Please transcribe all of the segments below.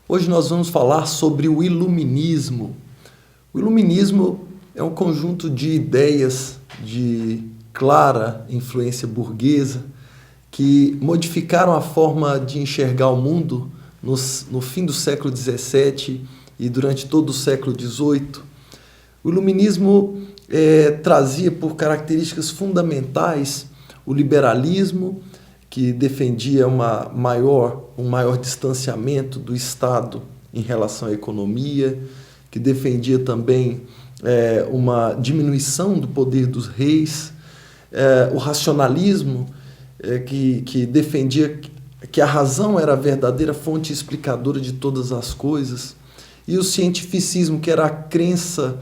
Hoje nós vamos falar sobre o Iluminismo. O Iluminismo é um conjunto de ideias de clara influência burguesa que modificaram a forma de enxergar o mundo no fim do século XVII e durante todo o século XVIII. O Iluminismo trazia por características fundamentais o liberalismo, que defendia um maior distanciamento do Estado em relação à economia, que defendia também uma diminuição do poder dos reis, o racionalismo, que defendia que a razão era a verdadeira fonte explicadora de todas as coisas, e o cientificismo, que era a crença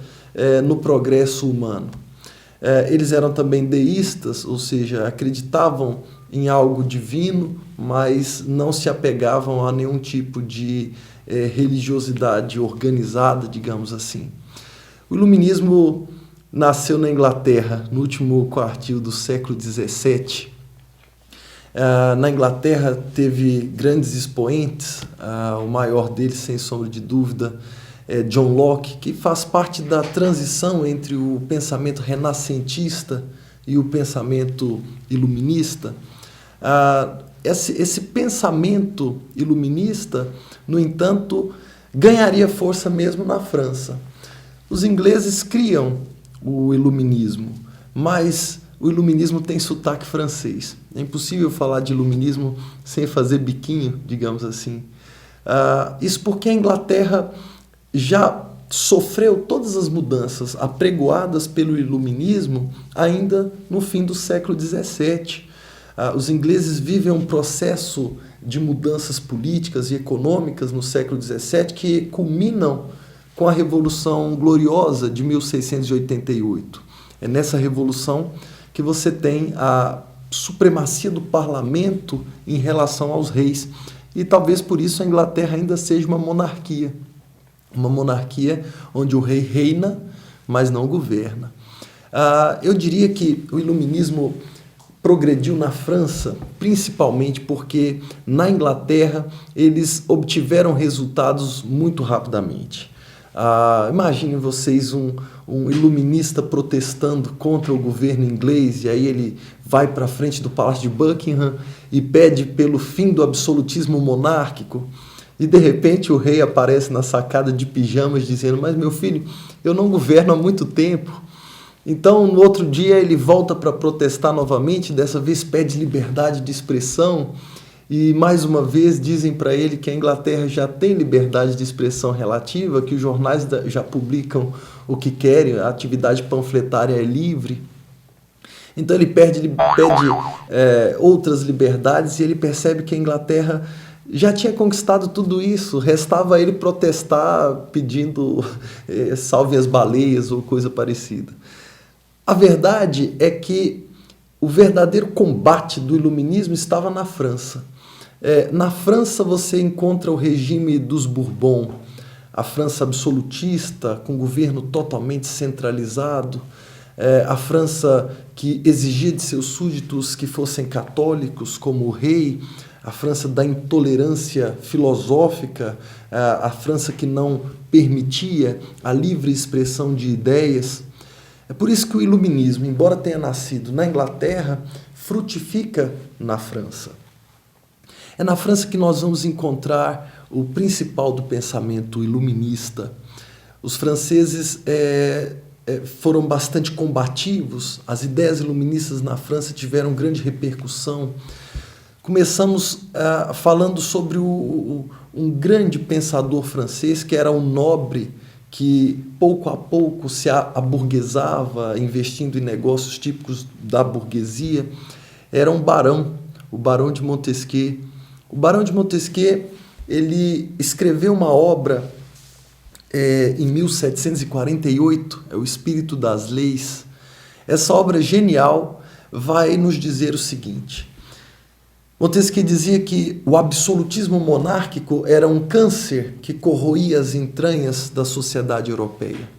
no progresso humano. Eles eram também deístas, ou seja, acreditavam em algo divino, mas não se apegavam a nenhum tipo de religiosidade organizada, digamos assim. O Iluminismo nasceu na Inglaterra, no último quartil do século XVII. Na Inglaterra teve grandes expoentes, o maior deles, sem sombra de dúvida, é John Locke, que faz parte da transição entre o pensamento renascentista e o pensamento iluminista. Esse pensamento iluminista, no entanto, ganharia força mesmo na França. Os ingleses criam o iluminismo, mas o iluminismo tem sotaque francês. É impossível falar de iluminismo sem fazer biquinho, digamos assim. Isso porque a Inglaterra já sofreu todas as mudanças apregoadas pelo iluminismo ainda no fim do século XVII. Os ingleses vivem um processo de mudanças políticas e econômicas no século XVII que culminam com a Revolução Gloriosa de 1688. É nessa revolução que você tem a supremacia do parlamento em relação aos reis. E talvez por isso a Inglaterra ainda seja uma monarquia. Uma monarquia onde o rei reina, mas não governa. Eu diria que o iluminismo progrediu na França, principalmente porque na Inglaterra eles obtiveram resultados muito rapidamente. Imaginem vocês um iluminista protestando contra o governo inglês, e aí ele vai para a frente do Palácio de Buckingham e pede pelo fim do absolutismo monárquico. E de repente o rei aparece na sacada de pijamas dizendo: mas meu filho, eu não governo há muito tempo. Então no outro dia ele volta para protestar novamente, dessa vez pede liberdade de expressão, e mais uma vez dizem para ele que a Inglaterra já tem liberdade de expressão relativa, que os jornais já publicam o que querem, a atividade panfletária é livre. Então ele pede outras liberdades, e ele percebe que a Inglaterra já tinha conquistado tudo isso, restava ele protestar pedindo salve as baleias ou coisa parecida. A verdade é que o verdadeiro combate do iluminismo estava na França. Na França você encontra o regime dos Bourbon, a França absolutista, com governo totalmente centralizado, a França que exigia de seus súditos que fossem católicos, como o rei, a França da intolerância filosófica, a França que não permitia a livre expressão de ideias. É por isso que o iluminismo, embora tenha nascido na Inglaterra, frutifica na França. É na França que nós vamos encontrar o principal do pensamento iluminista. Os franceses foram bastante combativos, as ideias iluministas na França tiveram grande repercussão. Começamos falando sobre um grande pensador francês, que era um nobre, que pouco a pouco se aburguesava, investindo em negócios típicos da burguesia. Era um barão, o Barão de Montesquieu. O Barão de Montesquieu, ele escreveu uma obra em 1748, é o Espírito das Leis. Essa obra genial vai nos dizer o seguinte: Montesquieu dizia que o absolutismo monárquico era um câncer que corroía as entranhas da sociedade europeia,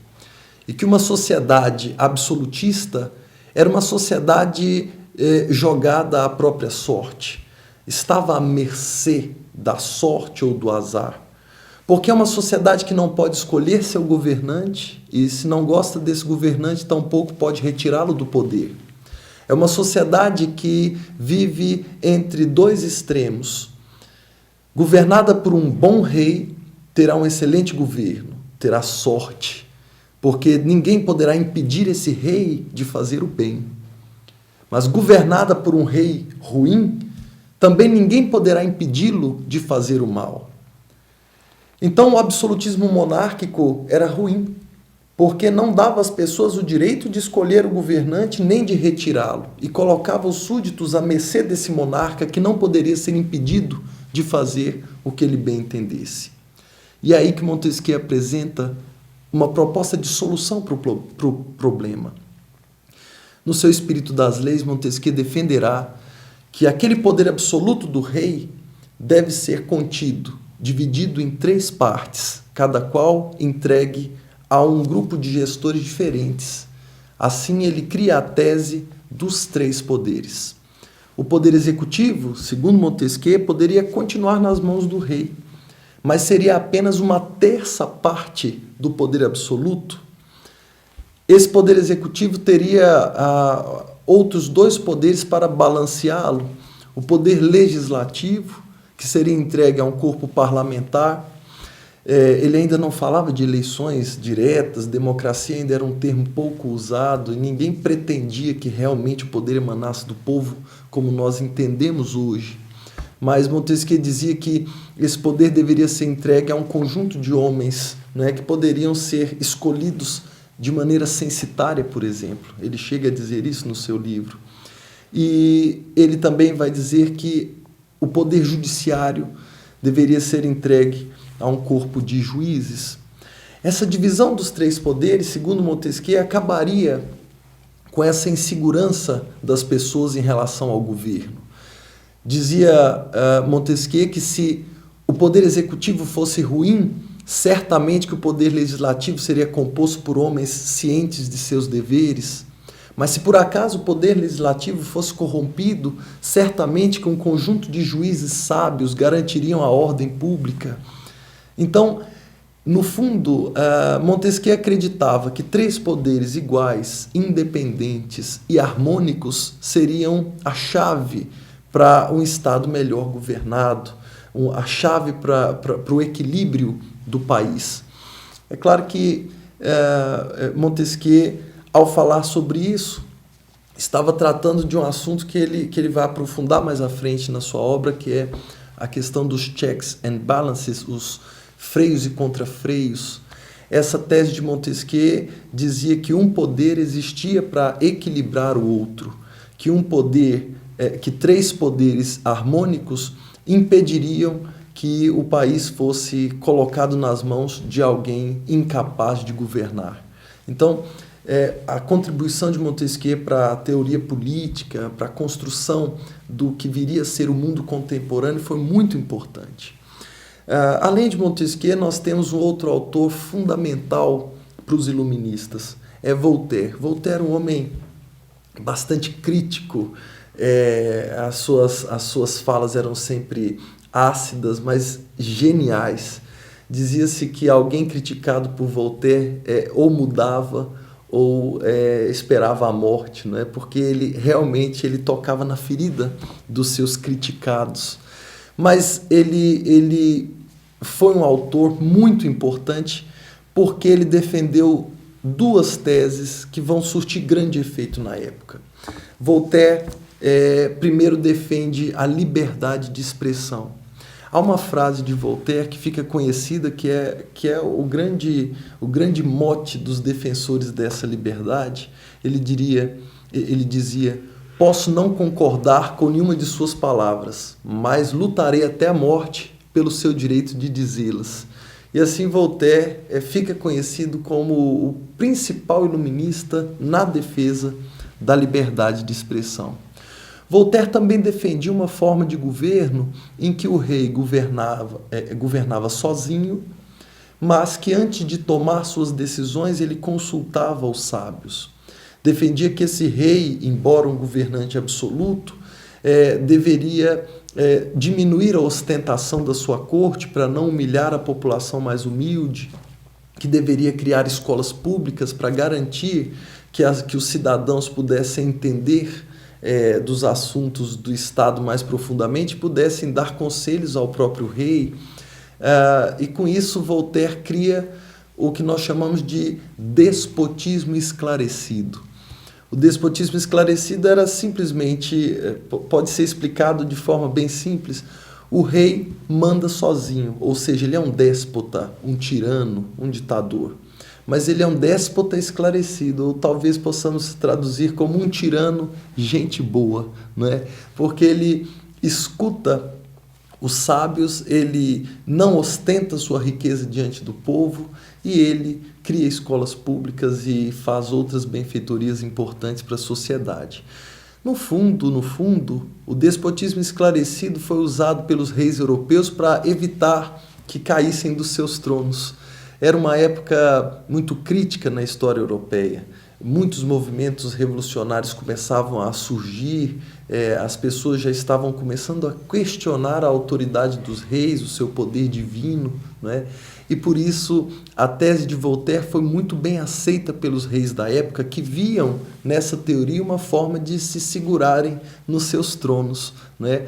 e que uma sociedade absolutista era uma sociedade jogada à própria sorte, estava à mercê da sorte ou do azar. Porque é uma sociedade que não pode escolher seu governante e, se não gosta desse governante, tampouco pode retirá-lo do poder. É uma sociedade que vive entre dois extremos. Governada por um bom rei, terá um excelente governo, terá sorte, porque ninguém poderá impedir esse rei de fazer o bem. Mas governada por um rei ruim, também ninguém poderá impedi-lo de fazer o mal. Então o absolutismo monárquico era ruim, porque não dava às pessoas o direito de escolher o governante nem de retirá-lo, e colocava os súditos à mercê desse monarca que não poderia ser impedido de fazer o que ele bem entendesse. E é aí que Montesquieu apresenta uma proposta de solução para o problema. No seu Espírito das Leis, Montesquieu defenderá que aquele poder absoluto do rei deve ser contido, dividido em 3 partes, cada qual entregue a um grupo de gestores diferentes. Assim, ele cria a tese dos 3 poderes. O poder executivo, segundo Montesquieu, poderia continuar nas mãos do rei, mas seria apenas uma terça parte do poder absoluto. Esse poder executivo teria outros 2 poderes para balanceá-lo. O poder legislativo, que seria entregue a um corpo parlamentar. Ele ainda não falava de eleições diretas, democracia ainda era um termo pouco usado, e ninguém pretendia que realmente o poder emanasse do povo como nós entendemos hoje. Mas Montesquieu dizia que esse poder deveria ser entregue a um conjunto de homens, né, que poderiam ser escolhidos de maneira censitária, por exemplo. Ele chega a dizer isso no seu livro. E ele também vai dizer que o poder judiciário deveria ser entregue a um corpo de juízes. Essa divisão dos 3 poderes, segundo Montesquieu, acabaria com essa insegurança das pessoas em relação ao governo. Dizia Montesquieu que se o poder executivo fosse ruim, certamente que o poder legislativo seria composto por homens cientes de seus deveres. Mas se por acaso o poder legislativo fosse corrompido, certamente que um conjunto de juízes sábios garantiriam a ordem pública. Então, no fundo, Montesquieu acreditava que 3 poderes iguais, independentes e harmônicos seriam a chave para um Estado melhor governado, a chave para o equilíbrio do país. É claro que Montesquieu, ao falar sobre isso, estava tratando de um assunto que ele vai aprofundar mais à frente na sua obra, que é a questão dos checks and balances, os freios e contrafreios. Essa tese de Montesquieu dizia que um poder existia para equilibrar o outro, que 3 poderes harmônicos impediriam que o país fosse colocado nas mãos de alguém incapaz de governar. Então, a contribuição de Montesquieu para a teoria política, para a construção do que viria a ser o mundo contemporâneo foi muito importante. Além de Montesquieu, nós temos um outro autor fundamental para os iluministas, é Voltaire. Voltaire é um homem bastante crítico, as suas falas eram sempre ácidas, mas geniais. Dizia-se que alguém criticado por Voltaire ou mudava ou esperava a morte, não é? Porque ele realmente tocava na ferida dos seus criticados. Mas ele foi um autor muito importante porque ele defendeu 2 teses que vão surtir grande efeito na época. Voltaire, primeiro, defende a liberdade de expressão. Há uma frase de Voltaire que fica conhecida, que é o grande mote dos defensores dessa liberdade. Ele dizia: posso não concordar com nenhuma de suas palavras, mas lutarei até a morte pelo seu direito de dizê-las. E assim Voltaire fica conhecido como o principal iluminista na defesa da liberdade de expressão. Voltaire também defendia uma forma de governo em que o rei governava sozinho, mas que antes de tomar suas decisões ele consultava os sábios. Defendia que esse rei, embora um governante absoluto, deveria diminuir a ostentação da sua corte para não humilhar a população mais humilde, que deveria criar escolas públicas para garantir que os cidadãos pudessem entender dos assuntos do Estado mais profundamente, pudessem dar conselhos ao próprio rei. E com isso Voltaire cria o que nós chamamos de despotismo esclarecido. O despotismo esclarecido era simplesmente, pode ser explicado de forma bem simples, o rei manda sozinho, ou seja, ele é um déspota, um tirano, um ditador. Mas ele é um déspota esclarecido, ou talvez possamos traduzir como um tirano gente boa, não é? Porque ele escuta os sábios, ele não ostenta sua riqueza diante do povo e ele cria escolas públicas e faz outras benfeitorias importantes para a sociedade. No fundo, o despotismo esclarecido foi usado pelos reis europeus para evitar que caíssem dos seus tronos. Era uma época muito crítica na história europeia. Muitos movimentos revolucionários começavam a surgir, as pessoas já estavam começando a questionar a autoridade dos reis, o seu poder divino, não é? E por isso a tese de Voltaire foi muito bem aceita pelos reis da época, que viam nessa teoria uma forma de se segurarem nos seus tronos, não é?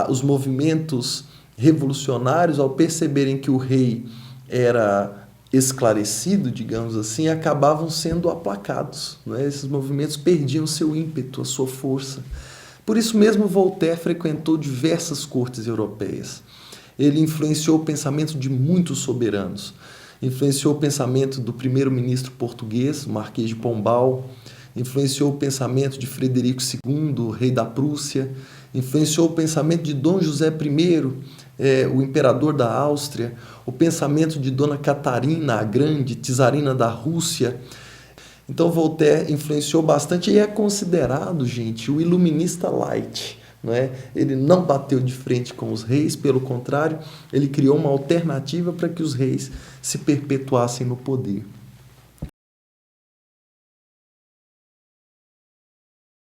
Os movimentos revolucionários, ao perceberem que o rei era esclarecido, digamos assim, acabavam sendo aplacados, não é? Esses movimentos perdiam seu ímpeto, a sua força. Por isso mesmo Voltaire frequentou diversas cortes europeias. Ele influenciou o pensamento de muitos soberanos. Influenciou o pensamento do primeiro-ministro português, o Marquês de Pombal. Influenciou o pensamento de Frederico II, rei da Prússia. Influenciou o pensamento de Dom José I, o imperador da Áustria. O pensamento de Dona Catarina a Grande, czarina da Rússia. Então Voltaire influenciou bastante e é considerado, gente, o iluminista light. Não é? Ele não bateu de frente com os reis, pelo contrário, ele criou uma alternativa para que os reis se perpetuassem no poder.